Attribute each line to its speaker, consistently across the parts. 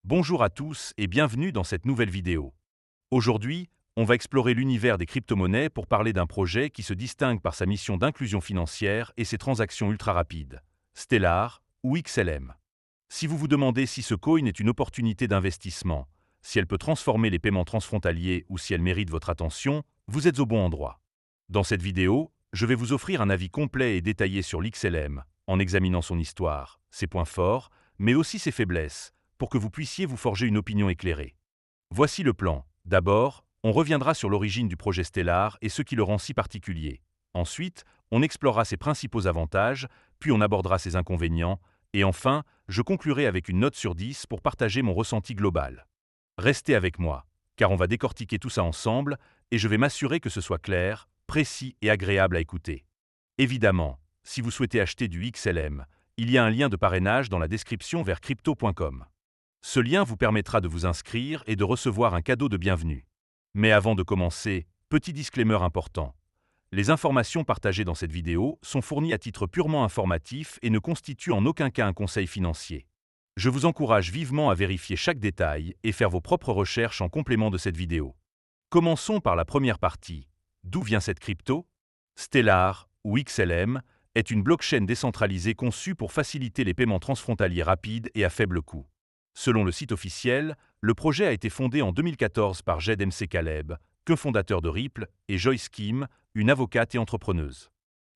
Speaker 1: Bonjour à tous et bienvenue dans cette nouvelle vidéo. Aujourd'hui, on va explorer l'univers des crypto-monnaies pour parler d'un projet qui se distingue par sa mission d'inclusion financière et ses transactions ultra rapides, Stellar ou XLM. Si vous vous demandez si ce coin est une opportunité d'investissement, si elle peut transformer les paiements transfrontaliers ou si elle mérite votre attention, vous êtes au bon endroit. Dans cette vidéo, je vais vous offrir un avis complet et détaillé sur l'XLM, en examinant son histoire, ses points forts, mais aussi ses faiblesses, pour que vous puissiez vous forger une opinion éclairée. Voici le plan. D'abord, on reviendra sur l'origine du projet Stellar et ce qui le rend si particulier. Ensuite, on explorera ses principaux avantages, puis on abordera ses inconvénients, et enfin, je conclurai avec une note sur 10 pour partager mon ressenti global. Restez avec moi, car on va décortiquer tout ça ensemble, et je vais m'assurer que ce soit clair, précis et agréable à écouter. Évidemment, si vous souhaitez acheter du XLM, il y a un lien de parrainage dans la description vers crypto.com. Ce lien vous permettra de vous inscrire et de recevoir un cadeau de bienvenue. Mais avant de commencer, petit disclaimer important. Les informations partagées dans cette vidéo sont fournies à titre purement informatif et ne constituent en aucun cas un conseil financier. Je vous encourage vivement à vérifier chaque détail et faire vos propres recherches en complément de cette vidéo. Commençons par la première partie. D'où vient cette crypto? Stellar, ou XLM, est une blockchain décentralisée conçue pour faciliter les paiements transfrontaliers rapides et à faible coût. Selon le site officiel, le projet a été fondé en 2014 par Jed Mcaleb, cofondateur de Ripple, et Joyce Kim, une avocate et entrepreneuse.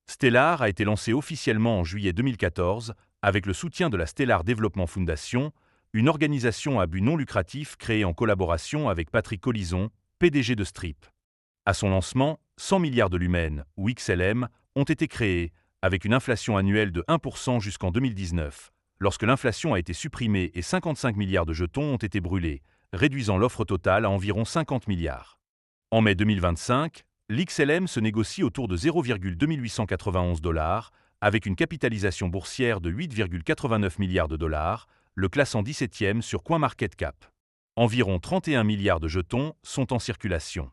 Speaker 1: Stellar a été lancé officiellement en juillet 2014 avec le soutien de la Stellar Development Foundation, une organisation à but non lucratif créée en collaboration avec Patrick Collison, PDG de Strip. À son lancement, 100 milliards de lumens, ou XLM, ont été créés, avec une inflation annuelle de 1% jusqu'en 2019, lorsque l'inflation a été supprimée et 55 milliards de jetons ont été brûlés, réduisant l'offre totale à environ 50 milliards. En mai 2025, l'XLM se négocie autour de 0,2891 $, avec une capitalisation boursière de 8,89 milliards de dollars, le classant 17e sur CoinMarketCap. Environ 31 milliards de jetons sont en circulation.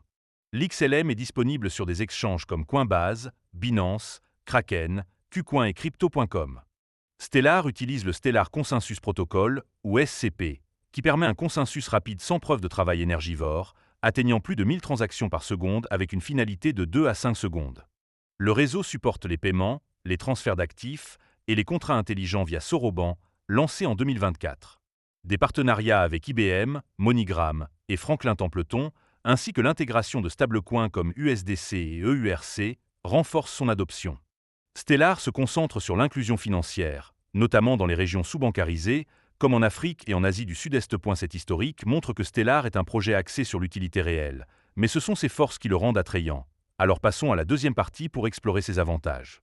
Speaker 1: L'XLM est disponible sur des exchanges comme Coinbase, Binance, Kraken, KuCoin et Crypto.com. Stellar utilise le Stellar Consensus Protocol, ou SCP, qui permet un consensus rapide sans preuve de travail énergivore, atteignant plus de 1000 transactions par seconde avec une finalité de 2 à 5 secondes. Le réseau supporte les paiements, les transferts d'actifs et les contrats intelligents via Soroban, lancé en 2024. Des partenariats avec IBM, MoneyGram et Franklin Templeton, ainsi que l'intégration de stablecoins comme USDC et EURC, renforcent son adoption. Stellar se concentre sur l'inclusion financière, notamment dans les régions sous-bancarisées, comme en Afrique et en Asie du Sud-Est. Cet historique montre que Stellar est un projet axé sur l'utilité réelle, mais ce sont ses forces qui le rendent attrayant. Alors passons à la deuxième partie pour explorer ses avantages.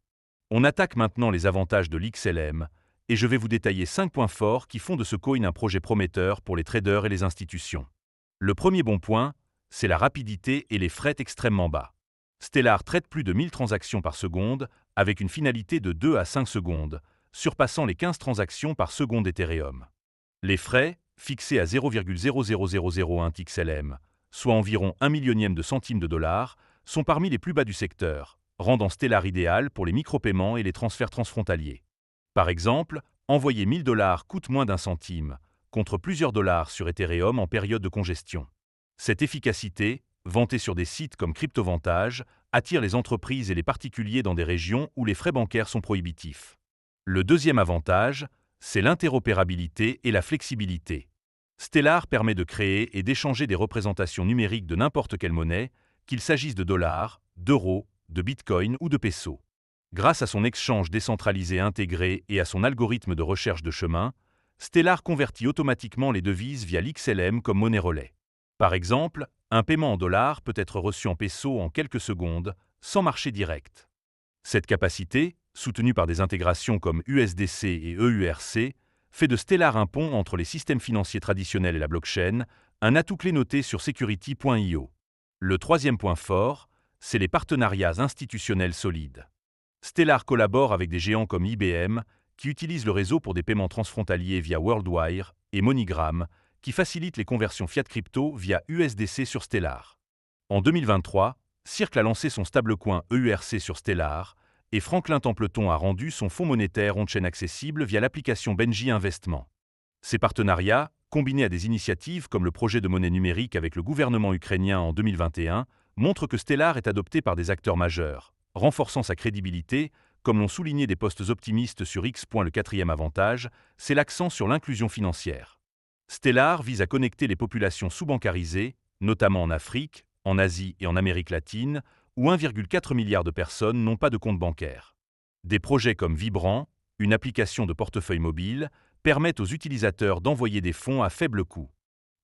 Speaker 1: On attaque maintenant les avantages de l'XLM, et je vais vous détailler 5 points forts qui font de ce coin un projet prometteur pour les traders et les institutions. Le premier bon point, c'est la rapidité et les frais extrêmement bas. Stellar traite plus de 1000 transactions par seconde, avec une finalité de 2 à 5 secondes, surpassant les 15 transactions par seconde Ethereum. Les frais, fixés à 0,00001 XLM, soit environ 1 millionième de centimes de dollars, sont parmi les plus bas du secteur, rendant Stellar idéal pour les micro-paiements et les transferts transfrontaliers. Par exemple, envoyer 1000 $ coûte moins d'un centime, contre plusieurs dollars sur Ethereum en période de congestion. Cette efficacité, vantée sur des sites comme CryptoVantage, attire les entreprises et les particuliers dans des régions où les frais bancaires sont prohibitifs. Le deuxième avantage, c'est l'interopérabilité et la flexibilité. Stellar permet de créer et d'échanger des représentations numériques de n'importe quelle monnaie, qu'il s'agisse de dollars, d'euros, de bitcoin ou de pesos. Grâce à son exchange décentralisé intégré et à son algorithme de recherche de chemin, Stellar convertit automatiquement les devises via l'XLM comme monnaie relais. Par exemple, un paiement en dollars peut être reçu en pesos en quelques secondes, sans marché direct. Cette capacité, soutenue par des intégrations comme USDC et EURC, fait de Stellar un pont entre les systèmes financiers traditionnels et la blockchain, un atout clé noté sur security.io. Le troisième point fort, c'est les partenariats institutionnels solides. Stellar collabore avec des géants comme IBM, qui utilisent le réseau pour des paiements transfrontaliers via WorldWire, et MoneyGram, qui facilite les conversions fiat crypto via USDC sur Stellar. En 2023, Circle a lancé son stablecoin EURC sur Stellar, et Franklin Templeton a rendu son fonds monétaire on-chain accessible via l'application Benji Investment. Ces partenariats, combinée à des initiatives comme le projet de monnaie numérique avec le gouvernement ukrainien en 2021, montre que Stellar est adopté par des acteurs majeurs, renforçant sa crédibilité, comme l'ont souligné des postes optimistes sur X. Le quatrième avantage, c'est l'accent sur l'inclusion financière. Stellar vise à connecter les populations sous-bancarisées, notamment en Afrique, en Asie et en Amérique latine, où 1,4 milliard de personnes n'ont pas de compte bancaire. Des projets comme Vibrant, une application de portefeuille mobile, permettent aux utilisateurs d'envoyer des fonds à faible coût.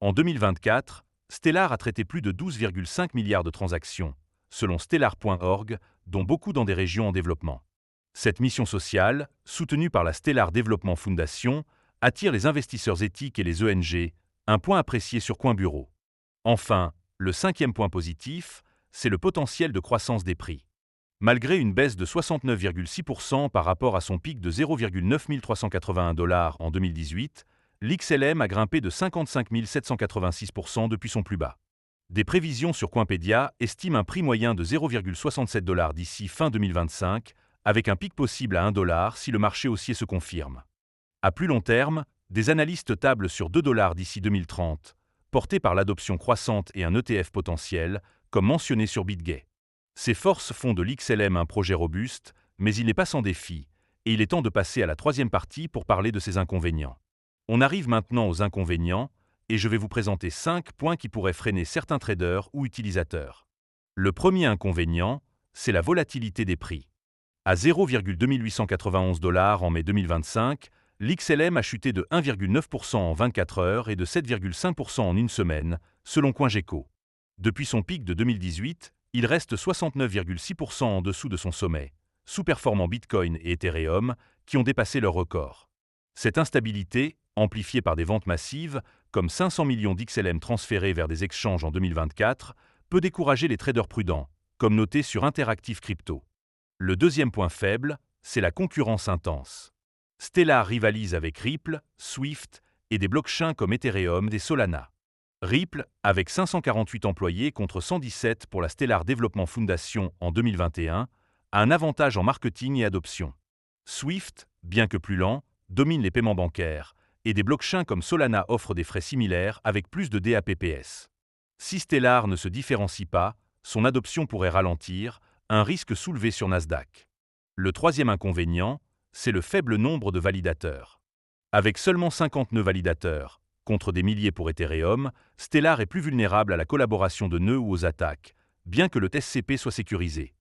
Speaker 1: En 2024, Stellar a traité plus de 12,5 milliards de transactions, selon Stellar.org, dont beaucoup dans des régions en développement. Cette mission sociale, soutenue par la Stellar Development Foundation, attire les investisseurs éthiques et les ONG, un point apprécié sur Coinbureau. Enfin, le cinquième point positif, c'est le potentiel de croissance des prix. Malgré une baisse de 69,6% par rapport à son pic de 0,9 381 $ en 2018, l'XLM a grimpé de 55 786% depuis son plus bas. Des prévisions sur Coinpedia estiment un prix moyen de 0,67 $ d'ici fin 2025, avec un pic possible à 1 $ si le marché haussier se confirme. À plus long terme, des analystes tablent sur 2 $ d'ici 2030, portés par l'adoption croissante et un ETF potentiel, comme mentionné sur BitGay. Ces forces font de l'XLM un projet robuste, mais il n'est pas sans défi, et il est temps de passer à la troisième partie pour parler de ses inconvénients. On arrive maintenant aux inconvénients, et je vais vous présenter 5 points qui pourraient freiner certains traders ou utilisateurs. Le premier inconvénient, c'est la volatilité des prix. À 0,2891 $ en mai 2025, l'XLM a chuté de 1,9% en 24 heures et de 7,5% en une semaine, selon CoinGecko. Depuis son pic de 2018, il reste 69,6% en dessous de son sommet, sous-performant Bitcoin et Ethereum, qui ont dépassé leur record. Cette instabilité, amplifiée par des ventes massives, comme 500 millions d'XLM transférés vers des exchanges en 2024, peut décourager les traders prudents, comme noté sur Interactive Crypto. Le deuxième point faible, c'est la concurrence intense. Stellar rivalise avec Ripple, Swift et des blockchains comme Ethereum et Solana. Ripple, avec 548 employés contre 117 pour la Stellar Development Foundation en 2021, a un avantage en marketing et adoption. Swift, bien que plus lent, domine les paiements bancaires, et des blockchains comme Solana offrent des frais similaires avec plus de DApps. Si Stellar ne se différencie pas, son adoption pourrait ralentir, un risque soulevé sur Nasdaq. Le troisième inconvénient, c'est le faible nombre de validateurs. Avec seulement 59 validateurs, contre des milliers pour Ethereum, Stellar est plus vulnérable à la collaboration de nœuds ou aux attaques, bien que le TCP soit sécurisé.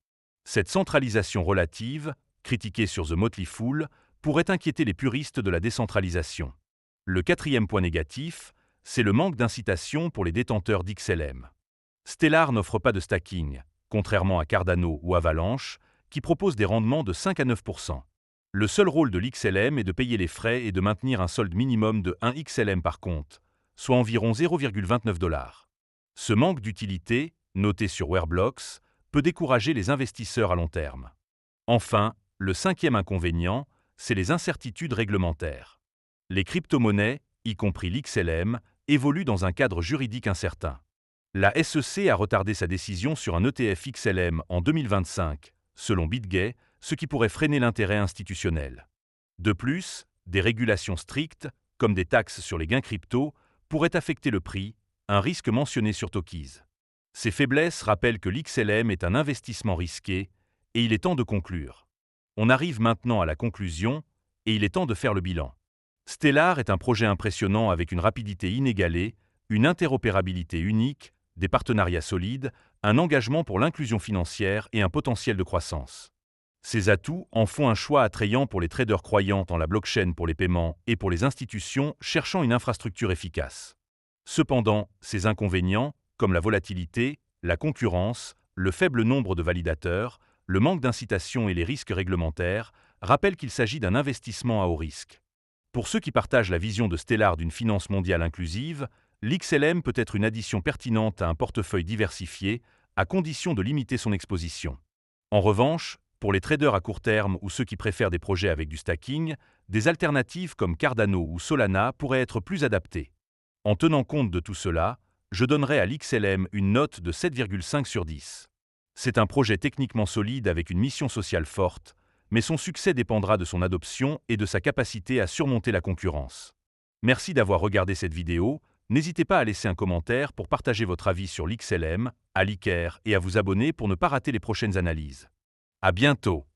Speaker 1: Cette centralisation relative, critiquée sur The Motley Fool, pourrait inquiéter les puristes de la décentralisation. Le quatrième point négatif, c'est le manque d'incitation pour les détenteurs d'XLM. Stellar n'offre pas de stacking, contrairement à Cardano ou Avalanche, qui proposent des rendements de 5 à 9%. Le seul rôle de l'XLM est de payer les frais et de maintenir un solde minimum de 1 XLM par compte, soit environ 0,29 $. Ce manque d'utilité, noté sur Wearblocks, peut décourager les investisseurs à long terme. Enfin, le cinquième inconvénient, c'est les incertitudes réglementaires. Les crypto-monnaies, y compris l'XLM, évoluent dans un cadre juridique incertain. La SEC a retardé sa décision sur un ETF XLM en 2025, selon BitGay, ce qui pourrait freiner l'intérêt institutionnel. De plus, des régulations strictes, comme des taxes sur les gains crypto, pourraient affecter le prix, un risque mentionné sur Tokies. Ces faiblesses rappellent que l'XLM est un investissement risqué, et il est temps de conclure. On arrive maintenant à la conclusion, et il est temps de faire le bilan. Stellar est un projet impressionnant avec une rapidité inégalée, une interopérabilité unique, des partenariats solides, un engagement pour l'inclusion financière et un potentiel de croissance. Ces atouts en font un choix attrayant pour les traders croyant en la blockchain pour les paiements et pour les institutions cherchant une infrastructure efficace. Cependant, ces inconvénients, comme la volatilité, la concurrence, le faible nombre de validateurs, le manque d'incitation et les risques réglementaires, rappellent qu'il s'agit d'un investissement à haut risque. Pour ceux qui partagent la vision de Stellar d'une finance mondiale inclusive, l'XLM peut être une addition pertinente à un portefeuille diversifié, à condition de limiter son exposition. En revanche, pour les traders à court terme ou ceux qui préfèrent des projets avec du stacking, des alternatives comme Cardano ou Solana pourraient être plus adaptées. En tenant compte de tout cela, je donnerai à l'XLM une note de 7,5 sur 10. C'est un projet techniquement solide avec une mission sociale forte, mais son succès dépendra de son adoption et de sa capacité à surmonter la concurrence. Merci d'avoir regardé cette vidéo. N'hésitez pas à laisser un commentaire pour partager votre avis sur l'XLM, à l'ICARE et à vous abonner pour ne pas rater les prochaines analyses. À bientôt.